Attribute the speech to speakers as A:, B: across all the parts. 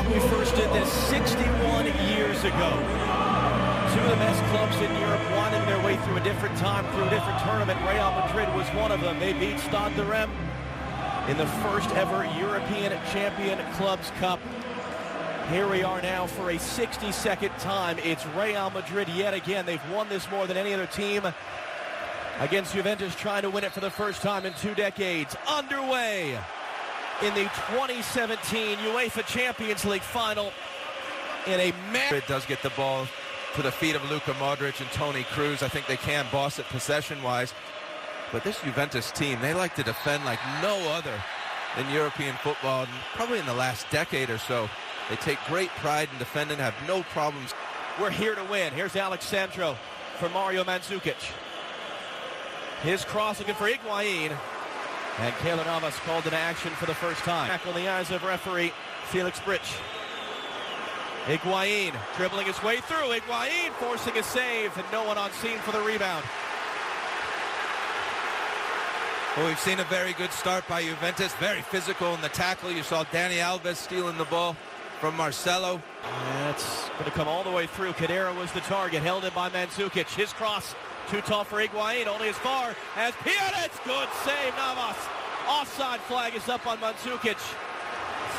A: Cup. We first did this 61 years ago. Two of the best clubs in Europe winding their way through a different time, through a different tournament. Real Madrid was one of them. They beat Stade de Reims in the first ever European Champion Clubs Cup. Here we are now for a 62nd time. It's Real Madrid yet again. They've won this more than any other team against Juventus, trying to win it for the first time in 2 decades. Underway in the 2017 UEFA Champions League final in a
B: Madrid does get the ball to the feet of Luka Modric and Toni Kroos. I think they can boss it possession-wise. But this Juventus team, they like to defend like no other in European football, and probably in the last decade or so. They take great pride in defending, have no problems.
A: We're here to win. Here's Alexandro for Mario Mandžukić. His cross looking for Higuain. And Keylor Navas called into action for the first time. Back on the eyes of referee Felix Brych. Higuain dribbling his way through. Higuain forcing a save, and no one on scene for the rebound.
B: Well, we've seen a very good start by Juventus. Very physical in the tackle. You saw Dani Alves stealing the ball from Marcelo.
A: That's going to come all the way through. Cadera was the target, held in by Mandžukić. His cross too tall for Higuain, only as far as Pjanic. Good save, Navas. Offside flag is up on Mandžukić.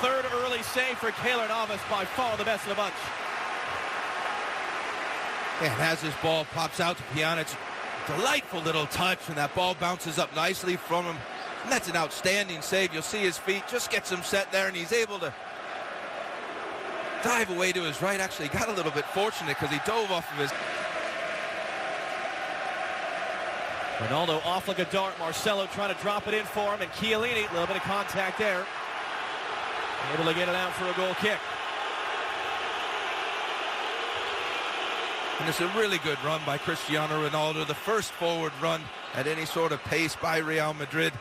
A: Third early save for Keylor Navas, by far the best of the bunch.
B: And as this ball pops out to Pjanic, delightful little touch, and that ball bounces up nicely from him. And that's an outstanding save. You'll see his feet, just gets him set there, and he's able to dive away to his right. Actually got a little bit fortunate because he dove off of his...
A: Ronaldo off like a dart. Marcelo trying to drop it in for him, and Chiellini, a little bit of contact there. Able to get it out for a goal kick.
B: And it's a really good run by Cristiano Ronaldo, the first forward run at any sort of pace by Real Madrid.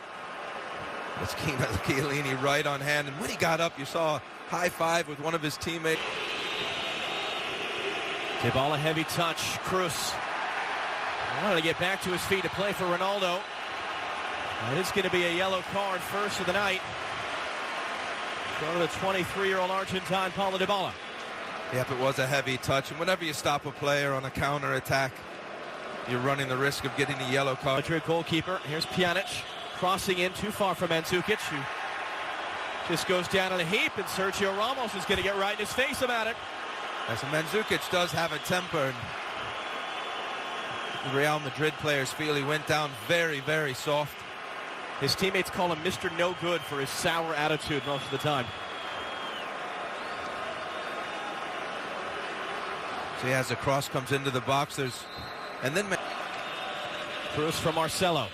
B: That's Chiellini right on hand, and when he got up, you saw a high five with one of his teammates.
A: Dybala heavy touch. Kroos wanted to get back to his feet to play for Ronaldo. And it's going to be a yellow card first of the night. Go to the 23-year-old Argentine, Paulo Dybala.
B: Yep, it was a heavy touch, and whenever you stop a player on a counter-attack, you're running the risk of getting a yellow card.
A: Madrid goalkeeper, here's Pjanic, crossing in too far from Mandžukić, who just goes down in a heap, and Sergio Ramos is going to get right in his face about it.
B: As Mandžukić does have a temper, and the Real Madrid players feel he went down very, very soft.
A: His teammates call him Mr. No Good for his sour attitude most of the time.
B: See, as the cross comes into the box, and then
A: Kroos from Marcelo.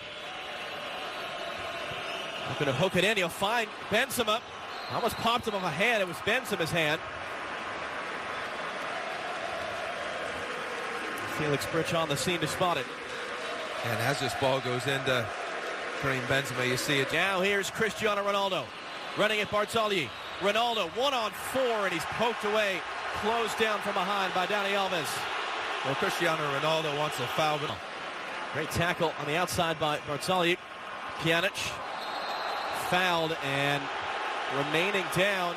A: Not going to hook it in. He'll find Benzema. Almost popped him off a hand. It was Benzema's hand. Felix Brych on the scene to spot it.
B: And as this ball goes into Karim Benzema, you see it.
A: Now here's Cristiano Ronaldo running at Barzagli. Ronaldo 1-on-4, and he's poked away. Closed down from behind by Dani Alves.
B: Well, Cristiano Ronaldo wants a foul.
A: Great tackle on the outside by Barzagli. Pjanic fouled and remaining down.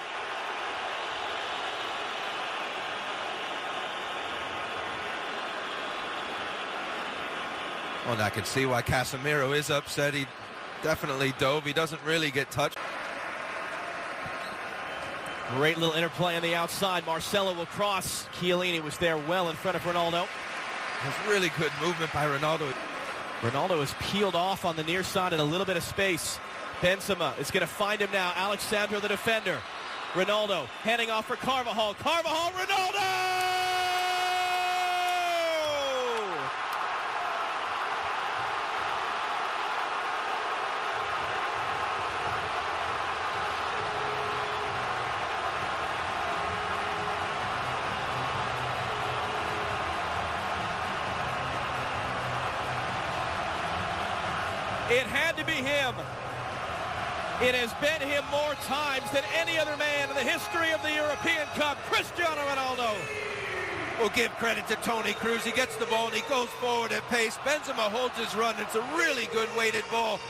B: Well, I can see why Casemiro is upset. He definitely dove. He doesn't really get touched.
A: Great little interplay on the outside. Marcelo will cross. Chiellini was there well in front of Ronaldo.
B: That's really good movement by Ronaldo.
A: Ronaldo is peeled off on the near side in a little bit of space. Benzema is going to find him now. Alexandro, the defender. Ronaldo heading off for Carvajal. Carvajal, Ronaldo! It had to be him. It has been him more times than any other man in the history of the European Cup. Cristiano Ronaldo.
B: We'll give credit to Toni Kroos. He gets the ball and he goes forward at pace. Benzema holds his run. It's a really good weighted ball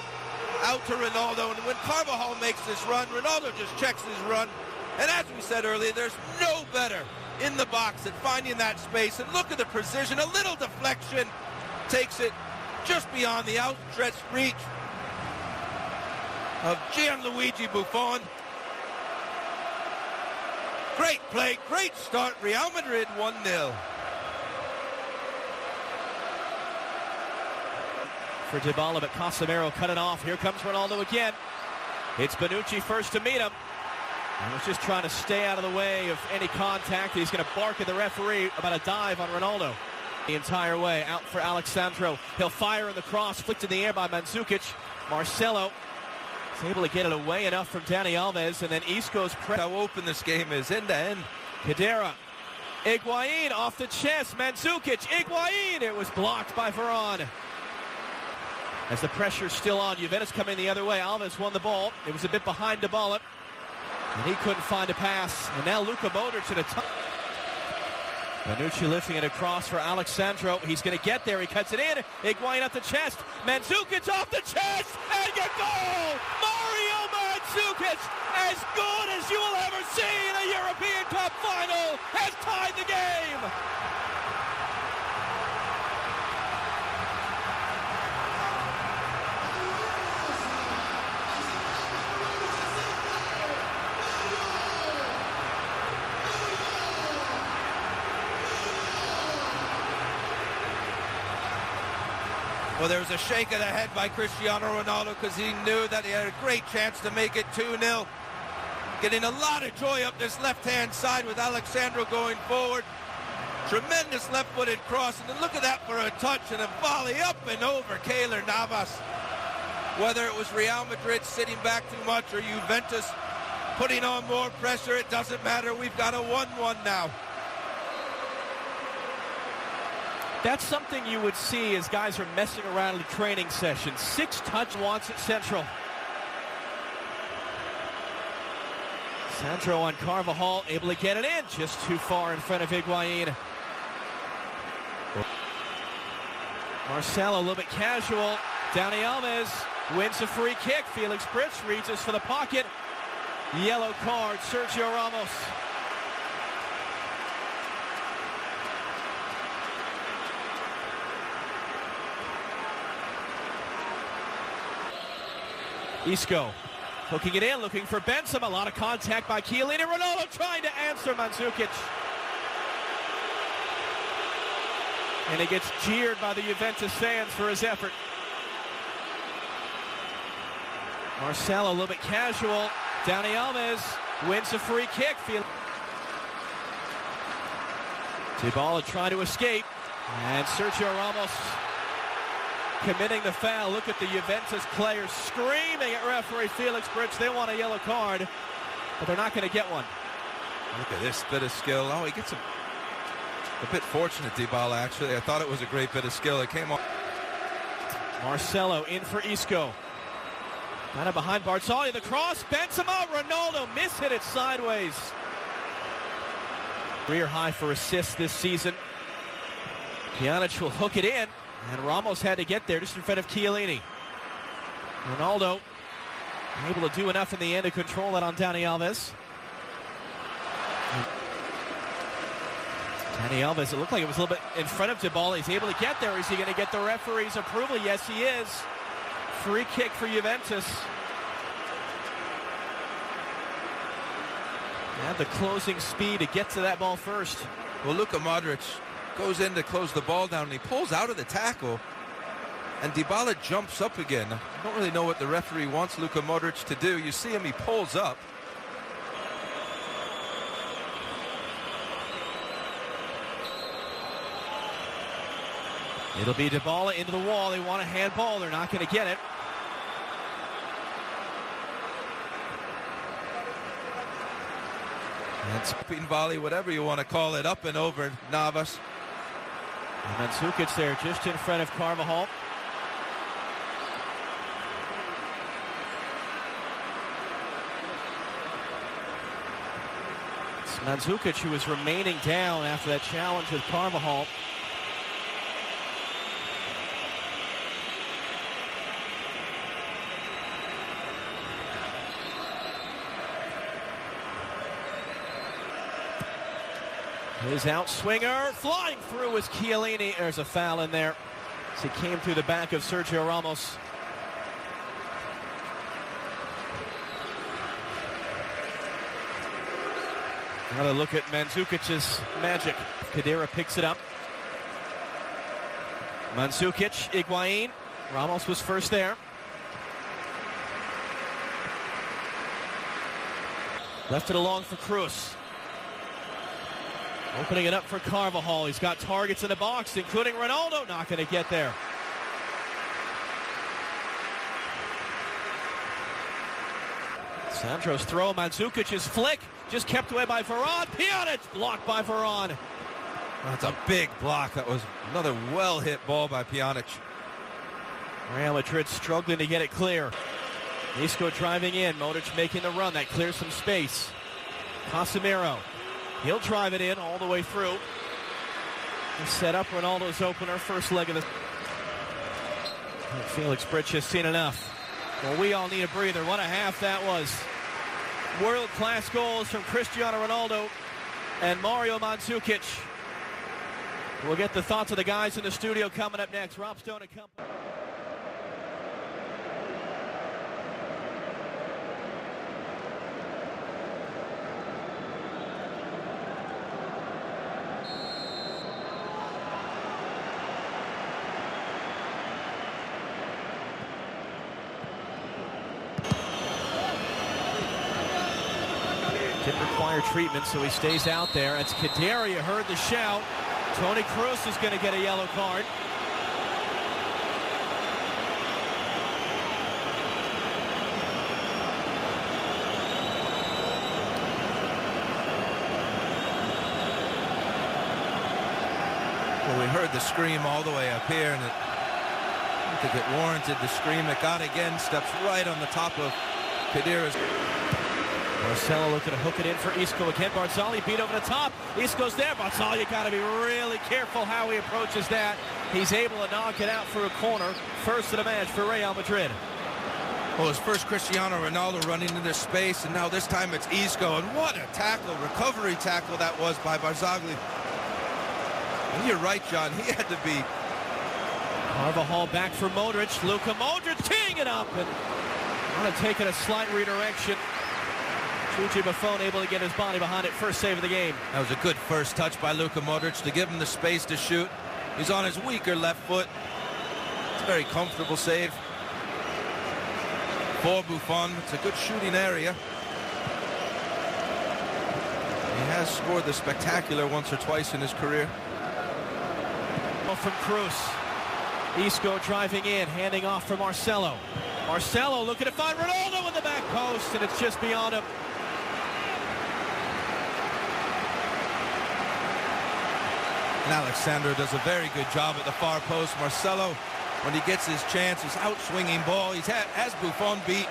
B: out to Ronaldo. And when Carvajal makes this run, Ronaldo just checks his run And as we said earlier, there's no better in the box at finding that space. And look at the precision, a little deflection takes it just beyond the outstretched reach of Gianluigi Buffon. Great play, great start. Real Madrid 1-0.
A: For Dybala, but Casemiro cut it off. Here comes Ronaldo again. It's Bonucci first to meet him. He was just trying to stay out of the way of any contact. He's going to bark at the referee about a dive on Ronaldo. The entire way out for Alexandro. He'll fire in the cross, flicked in the air by Mandžukić. Marcelo is able to get it away enough from Dani Alves, and then Isco's press.
B: How open this game is, end to end.
A: Khedira. Higuaín off the chest. Mandžukić. Higuaín. It was blocked by Varane. As the pressure's still on, Juventus coming the other way. Alves won the ball. It was a bit behind Dybala, and he couldn't find a pass. And now Luka Modric at a touch. Bonucci lifting it across for Alexandro. He's going to get there. He cuts it in. Higuaín up the chest. Mandžukić off the chest. And a goal! Mario Mandžukić, as good as you will ever see in a European Cup final, has tied the game.
B: Well, there was a shake of the head by Cristiano Ronaldo because he knew that he had a great chance to make it 2-0. Getting a lot of joy up this left-hand side with Alexandro going forward. Tremendous left-footed cross, and then look at that for a touch and a volley up and over Keylor Navas. Whether it was Real Madrid sitting back too much or Juventus putting on more pressure, it doesn't matter. We've got a 1-1 now.
A: That's something you would see as guys are messing around in the training session. 6 touch wants it central. Sandro on Carvajal, able to get it in, just too far in front of Higuaín. Marcelo a little bit casual. Dani Alves wins a free kick. Felix Brits reaches for the pocket. Yellow card, Sergio Ramos. Isco hooking it in, looking for Benzema. A lot of contact by Chiellini. Ronaldo trying to answer Mandžukić. And he gets jeered by the Juventus fans for his effort. Marcelo a little bit casual. Dani Alves wins a free kick. Dybala trying to escape. And Sergio Ramos committing the foul. Look at the Juventus players screaming at referee Felix Brits. They want a yellow card, but they're not going to get one.
B: Look at this bit of skill. Oh, he gets a bit fortunate, Dybala, actually. I thought it was a great bit of skill. It came off.
A: Marcelo in for Isco. Kind of behind Barzagli. The cross. Benzema. Ronaldo mishit it sideways. Career high for assists this season. Pjanic will hook it in. And Ramos had to get there just in front of Chiellini. Ronaldo able to do enough in the end to control that on Dani Alves. Dani Alves, it looked like it was a little bit in front of Dybala. He's able to get there. Is he going to get the referee's approval? Yes, he is. Free kick for Juventus. Have the closing speed to get to that ball first.
B: Well, Luka Modric goes in to close the ball down, and he pulls out of the tackle, and Dybala jumps up again. I don't really know what the referee wants Luka Modric to do. You see him, he pulls up.
A: It'll be Dybala into the wall. They want a handball. They're not going to get it.
B: And spin volley, whatever you want to call it, up and over Navas.
A: And Mandžukić there just in front of Carvajal. It's Mandžukić who was remaining down after that challenge with Carvajal. His outswinger flying through is Chiellini. There's a foul in there as he came through the back of Sergio Ramos. Another look at Mandžukic's magic. Khedira picks it up. Mandžukić, Higuaín. Ramos was first there. Left it along for Cruz. Opening it up for Carvajal. He's got targets in the box, including Ronaldo. Not going to get there. Sandro's throw, Mandžukic's flick, just kept away by Varane. Pjanic blocked by Varane.
B: That's a big block. That was another well-hit ball by Pjanic.
A: Real Madrid struggling to get it clear. Isco driving in, Modric making the run. That clears some space. Casemiro, he'll drive it in all the way through. He set up Ronaldo's opener, first leg of the... Felix Bridge has seen enough. Well, we all need a breather. What a half that was. World-class goals from Cristiano Ronaldo and Mario Mandžukić. We'll get the thoughts of the guys in the studio coming up next. Rob Stone and company. Didn't require treatment, so he stays out there. It's Khedira, you heard the shout. Toni Kroos is going to get a yellow card.
B: Well, we heard the scream all the way up here, and I think it warranted the scream. It got again, steps right on the top of Khedira's.
A: Marcelo looking to hook it in for Isco again. Barzagli beat over the top. Isco's there. Barzagli got to be really careful how he approaches that. He's able to knock it out for a corner. First of the match for Real Madrid.
B: Well, his first Cristiano Ronaldo running into space, and now this time it's Isco. And what a tackle, recovery tackle that was by Barzagli. And you're right, John. He had to be.
A: Carvajal back for Modric. Luka Modric teeing it up and kind of taking a slight redirection. Chuchi Buffon able to get his body behind it. First save of the game.
B: That was a good first touch by Luka Modric to give him the space to shoot. He's on his weaker left foot. It's a very comfortable save for Buffon. It's a good shooting area. He has scored the spectacular once or twice in his career.
A: From Cruz. Isco driving in, handing off for Marcelo. Marcelo looking to find Ronaldo in the back post, and it's just beyond him.
B: And Alexandro does a very good job at the far post. Marcelo, when he gets his chance, his out-swinging ball, has Buffon beat.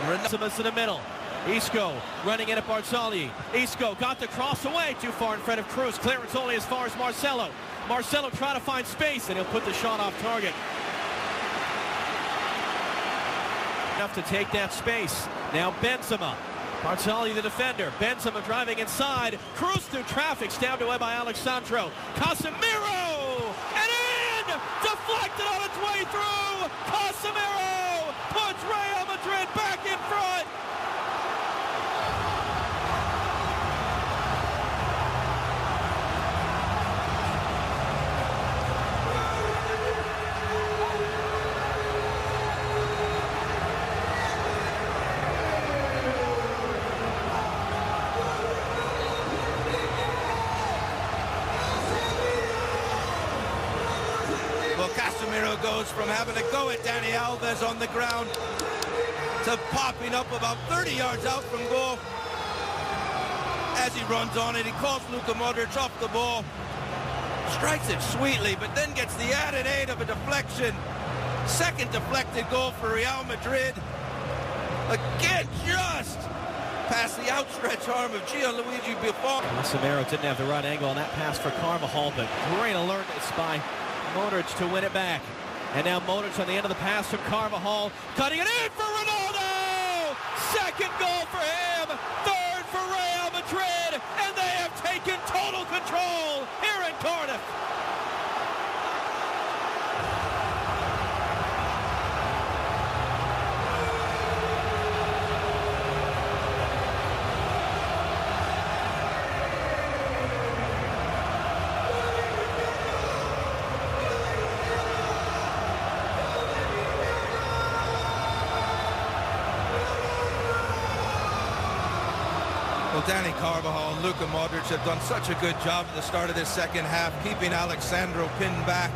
A: Duodecima in the middle. Isco running in at Barzagli. Isco got the cross away, too far in front of Cruz. Clearance only as far as Marcelo. Marcelo trying to find space, and he'll put the shot off target. Enough to take that space. Now Benzema. Barzagli the defender. Benzema driving inside. Cruz through traffic, stabbed away by Alexandro. Casemiro! And in! Deflected on its way through! Casemiro puts Real Madrid back in front!
B: Casemiro goes from having to go at Dani Alves on the ground to popping up about 30 yards out from goal. As he runs on it, he calls Luka Modric off the ball, strikes it sweetly, but then gets the added aid of a deflection. Second deflected goal for Real Madrid. Again, just past the outstretched arm of Gianluigi Buffon.
A: Casemiro didn't have the right angle on that pass for Carvajal, but great alertness by Modric to win it back. And now Modric on the end of the pass from Carvajal, cutting it in for Ronaldo! Second goal for him, third for Real Madrid, and they have taken taken total control here in Cardiff.
B: Well, Dani Carvajal and Luka Modric have done such a good job at the start of this second half, keeping Alexandro pinned back.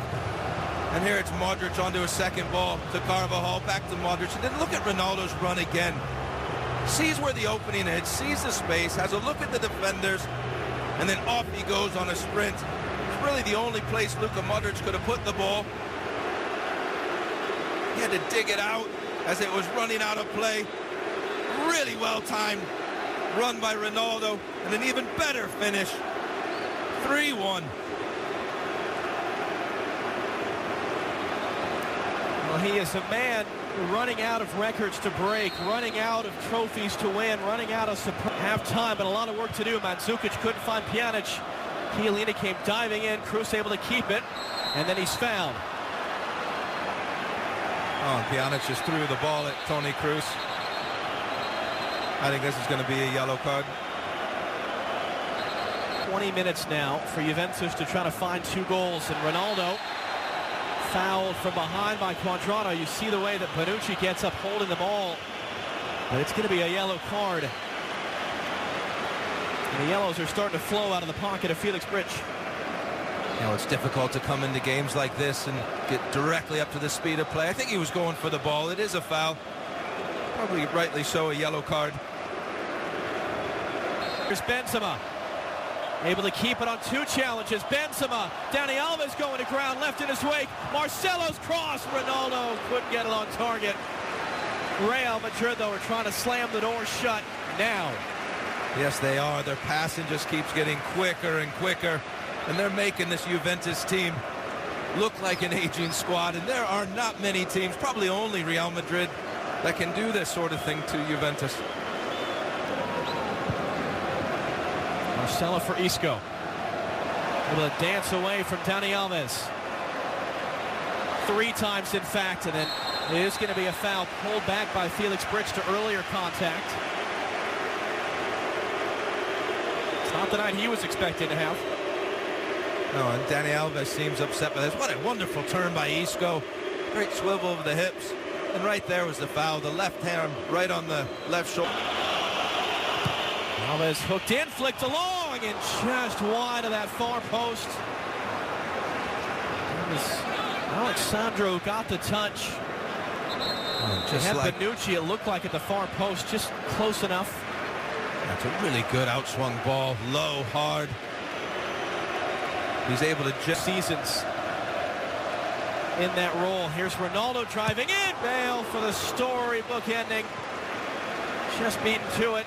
B: And here it's Modric onto a second ball to Carvajal, back to Modric. And then look at Ronaldo's run again. Sees where the opening is, sees the space, has a look at the defenders, and then off he goes on a sprint. It's really the only place Luka Modric could have put the ball. He had to dig it out as it was running out of play. Really well timed run by Ronaldo, and an even better finish. 3-1.
A: Well, he is a man running out of records to break, running out of trophies to win, running out of half-time, but a lot of work to do. Mandžukić couldn't find Pjanic. Chiellini came diving in. Kroos able to keep it, and then he's fouled.
B: Oh, and Pjanic just threw the ball at Toni Kroos. I think this is going to be a yellow card.
A: 20 minutes now for Juventus to try to find 2 goals, and Ronaldo fouled from behind by Cuadrado. You see the way that Bonucci gets up holding the ball, but it's going to be a yellow card. And the yellows are starting to flow out of the pocket of Felix Brych.
B: You know, it's difficult to come into games like this and get directly up to the speed of play. I think he was going for the ball. It is a foul. Probably rightly so, a yellow card.
A: Here's Benzema, able to keep it on 2 challenges. Benzema, Dani Alves going to ground, left in his wake. Marcelo's cross, Ronaldo couldn't get it on target. Real Madrid, though, are trying to slam the door shut now.
B: Yes, they are. Their passing just keeps getting quicker and quicker, and they're making this Juventus team look like an aging squad, and there are not many teams, probably only Real Madrid, that can do this sort of thing to Juventus.
A: Marcelo for Isco. Able to dance away from Dani Alves. 3 times, in fact, and then it is going to be a foul pulled back by Felix Brych to earlier contact. It's not the night he was expected to have.
B: No, and Dani Alves seems upset by this. What a wonderful turn by Isco. Great swivel over the hips. And right there was the foul. The left hand right on the left shoulder.
A: Alves hooked in, flicked along, and just wide of that far post. Alexandro got the touch. Just had like Bonucci, it looked like at the far post, just close enough.
B: That's a really good outswung ball, low, hard. He's able to just
A: seasons in that role. Here's Ronaldo driving in. Bale for the storybook ending. Just beaten to it.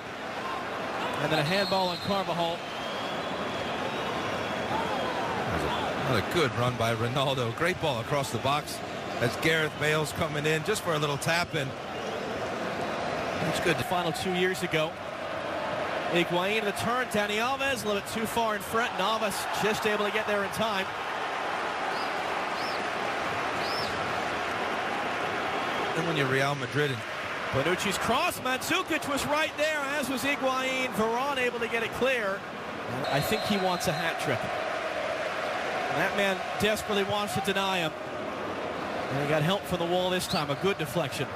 A: And then a handball on Carvajal.
B: Another good run by Ronaldo. Great ball across the box as Gareth Bale's coming in just for a little tap in. That's good.
A: The final 2 years ago. Higuain the turn. Dani Alves a little bit too far in front. Navas just able to get there in time.
B: And when you're Real Madrid,
A: Bonucci's cross. Mandžukić was right there, as was Higuain. Varane able to get it clear. I think he wants a hat trick. And that man desperately wants to deny him. And he got help from the wall this time. A good deflection.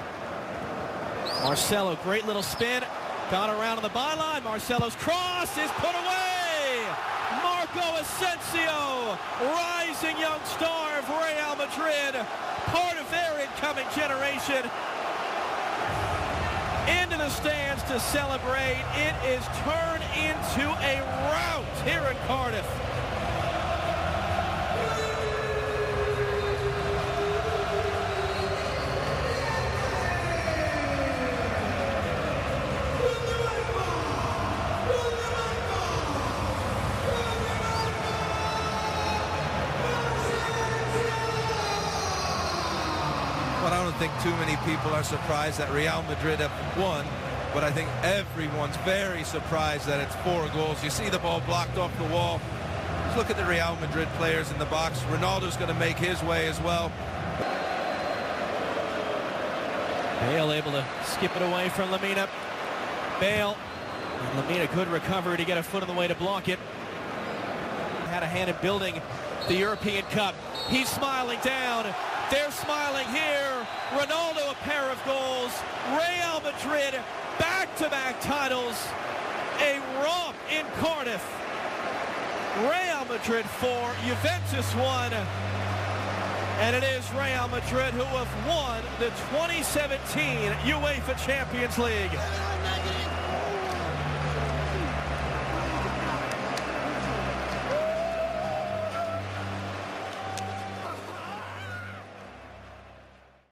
A: Marcelo, great little spin. Got around on the byline. Marcelo's cross is put away. Marco Asensio, rising young star of Real Madrid, part of their incoming generation, into the stands to celebrate. It is turned into a rout here in Cardiff.
B: I don't think too many people are surprised that Real Madrid have won but I think everyone's very surprised that it's 4 goals. You see the ball blocked off the wall. Just look at the Real Madrid players in the box. Ronaldo's going to make his way as well.
A: Bale able to skip it away from Lamina. Bale. And Lamina, good recovery to get a foot in the way to block it. Had a hand in building the European Cup. He's smiling down. They're smiling here. Ronaldo, a pair of goals. Real Madrid, back-to-back titles. A romp in Cardiff. Real Madrid 4, Juventus 1. And it is Real Madrid who have won the 2017 UEFA Champions League.